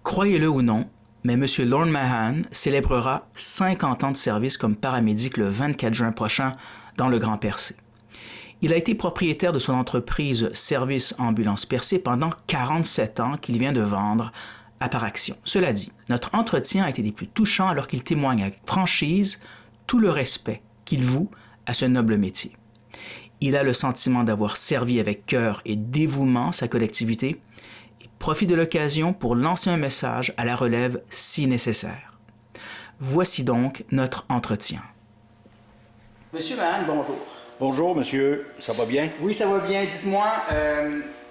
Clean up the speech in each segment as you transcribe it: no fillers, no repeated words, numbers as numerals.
Croyez-le ou non, mais M. Lorne Mahan célébrera 50 ans de service comme paramédic le 24 juin prochain dans le Grand Percé. Il a été propriétaire de son entreprise Service Ambulance Percé pendant 47 ans qu'il vient de vendre à Paraction. Cela dit, notre entretien a été des plus touchants alors qu'il témoigne avec franchise tout le respect qu'il voue à ce noble métier. Il a le sentiment d'avoir servi avec cœur et dévouement sa collectivité et profite de l'occasion pour lancer un message à la relève si nécessaire. Voici donc notre entretien. Monsieur Mahan, bonjour. Bonjour, monsieur. Ça va bien? Oui, ça va bien. Dites-moi,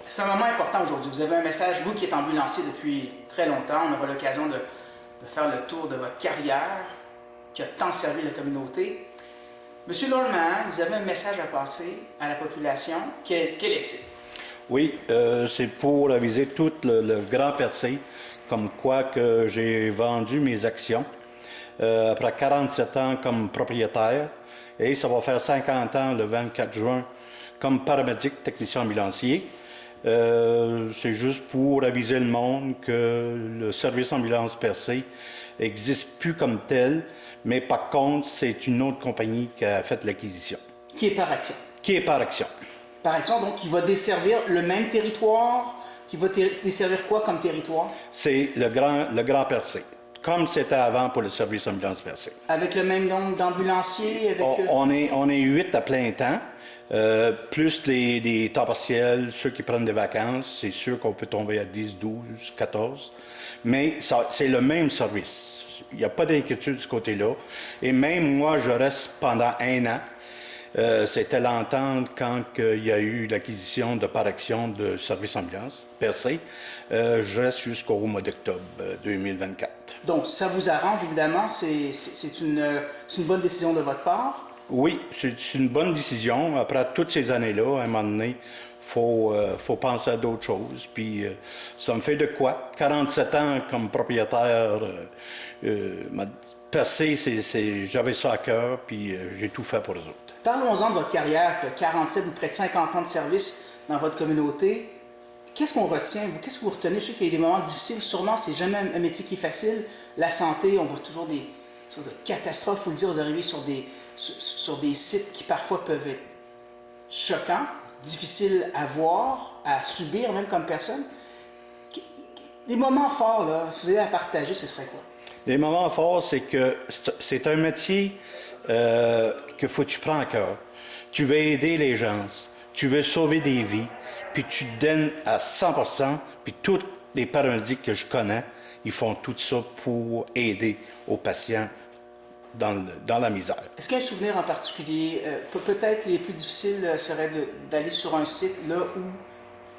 c'est un moment important aujourd'hui. Vous avez un message, vous qui êtes ambulancier depuis très longtemps. On aura l'occasion de faire le tour de votre carrière qui a tant servi la communauté. Monsieur Lorne Mahan, vous avez un message à passer à la population. Quel est-il? Oui, c'est pour aviser tout le Grand Percé, comme quoi que j'ai vendu mes actions après 47 ans comme propriétaire. Et ça va faire 50 ans le 24 juin comme paramédic technicien ambulancier. C'est juste pour aviser le monde que le service ambulance Percé n'existe plus comme tel, mais par contre, c'est une autre compagnie qui a fait l'acquisition. Qui est Paraction. Qui est Paraction. Paraction, donc, qui va desservir le même territoire, qui va desservir quoi comme territoire? C'est le Grand Percé, comme c'était avant pour le service ambulance Percé. Avec le même nombre d'ambulanciers? On est 8 à plein temps, plus les temps partiels, ceux qui prennent des vacances. C'est sûr qu'on peut tomber à 10, 12, 14, mais c'est le même service. Il n'y a pas d'inquiétude de ce côté-là. Et même moi, je reste pendant 1 an. C'était l'entente quand il y a eu l'acquisition de Paraction de Service Ambulance, Percé. Je reste jusqu'au mois d'octobre 2024. Donc, ça vous arrange, évidemment. C'est une bonne décision de votre part? Oui, c'est une bonne décision. Après toutes ces années-là, à un moment donné, faut penser à d'autres choses. Puis, ça me fait de quoi? 47 ans comme propriétaire, Percé, j'avais ça à cœur, puis j'ai tout fait pour eux autres. Parlons-en de votre carrière, 47 ou près de 50 ans de service dans votre communauté. Qu'est-ce qu'on retient, vous? Qu'est-ce que vous retenez? Je sais qu'il y a des moments difficiles, sûrement, c'est jamais un métier qui est facile. La santé, on voit toujours des catastrophes, il faut le dire, vous arrivez sur des sites qui parfois peuvent être choquants, difficiles à voir, à subir même comme personne. Des moments forts, là, si vous avez à partager, ce serait quoi? Les moments forts, c'est que c'est un métier que faut que tu prends à cœur. Tu veux aider les gens, tu veux sauver des vies, puis tu te donnes à 100%, puis tous les paramédics que je connais, ils font tout ça pour aider aux patients dans la misère. Est-ce qu'il y a un souvenir en particulier? Peut-être les plus difficiles seraient d'aller sur un site là où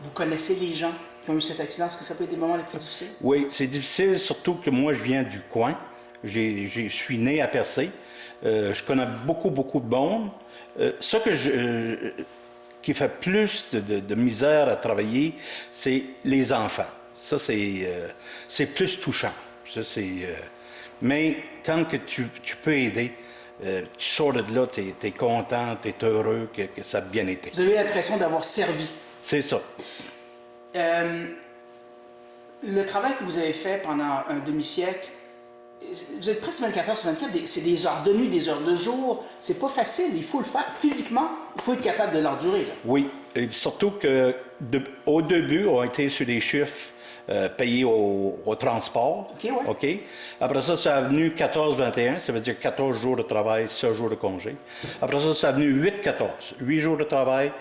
vous connaissez les gens qui ont eu cet accident. Est-ce que ça peut être des moments les plus difficiles? Oui, c'est difficile, surtout que moi, je viens du coin. Je suis né à Percé. Je connais beaucoup de monde. Ce qui fait plus de misère à travailler, c'est les enfants. Ça, c'est plus touchant. Ça, mais quand que tu peux aider, tu sors de là, tu es content, tu es heureux que ça a bien été. Vous avez l'impression d'avoir servi. C'est ça. Le travail que vous avez fait pendant un demi-siècle, vous êtes presque 24 heures sur 24, c'est des heures de nuit, des heures de jour. C'est pas facile, il faut le faire. Physiquement, il faut être capable de l'endurer. Oui, et surtout qu'au début, on était sur des chiffres payés au transport. OK, ouais. OK. Après ça, c'est venu 14-21, ça veut dire 14 jours de travail, 16 jours de congé. Après ça, c'est venu 8-14, 8 jours de travail,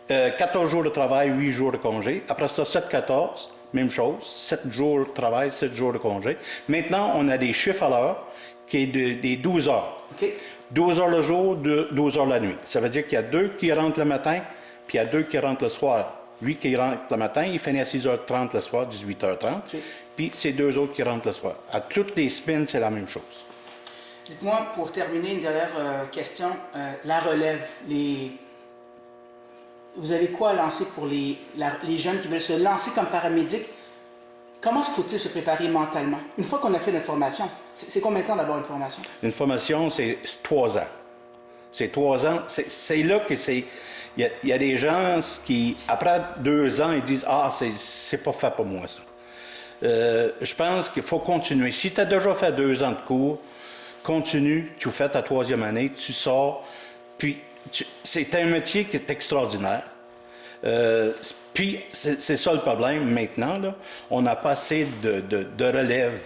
14 jours de travail, 8 jours de congé. Après ça, 7-14. Même chose, 7 jours de travail, 7 jours de congé. Maintenant, on a des chiffres à l'heure qui est des 12 heures. Okay. 12 heures le jour, 12 heures la nuit. Ça veut dire qu'il y a 2 qui rentrent le matin, puis il y a 2 qui rentrent le soir. Lui qui rentre le matin, il finit à 6h30 le soir, 18h30. Okay. Puis c'est 2 autres qui rentrent le soir. À toutes les semaines, c'est la même chose. Dites-moi, pour terminer, une dernière question. La relève, vous avez quoi à lancer pour les jeunes qui veulent se lancer comme paramédic? Comment faut-il se préparer mentalement? Une fois qu'on a fait notre formation, c'est combien de temps d'avoir une formation? Une formation, c'est 3 ans. C'est 3 ans. C'est là que c'est... Il y a des gens qui, après 2 ans, ils disent « Ah, c'est pas fait pour moi, ça. » Je pense qu'il faut continuer. Si tu as déjà fait 2 ans de cours, continue, tu fais ta 3e année, tu sors, puis c'est un métier qui est extraordinaire. Puis c'est ça le problème maintenant, là. On n'a pas assez de relève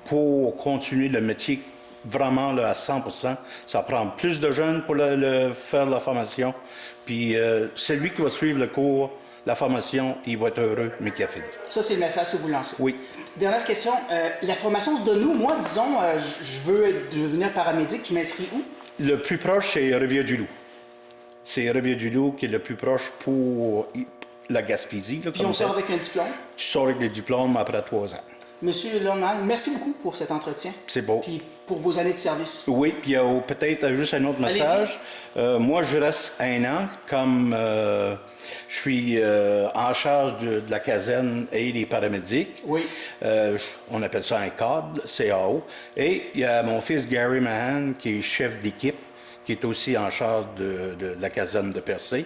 pour continuer le métier vraiment là, à 100%. Ça prend plus de jeunes pour faire la formation. Puis celui qui va suivre le cours, la formation, il va être heureux, mais qui a fini. Ça, c'est le message que vous lancez. Oui. Dernière question. La formation se donne où? Moi, disons, je veux devenir paramédic, je m'inscris où? Le plus proche, c'est Rivière-du-Loup. C'est Rivière-du-Loup qui est le plus proche pour la Gaspésie. Là, Puis on sort avec un diplôme? Tu sors avec le diplôme après 3 ans. Monsieur Lorman, merci beaucoup pour cet entretien. C'est beau. Puis pour vos années de service. Oui, puis il y a peut-être juste un autre message. Moi, je reste 1 an comme je suis en charge de la caserne et des paramédics. Oui. On appelle ça un cadre, CAO. Et il y a mon fils Gary Mahan qui est chef d'équipe, qui est aussi en charge de la caserne de Percé.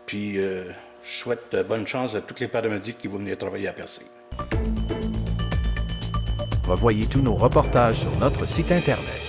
Puis je souhaite bonne chance à tous les paramédics qui vont venir travailler à Percé. Revoyez tous nos reportages sur notre site Internet.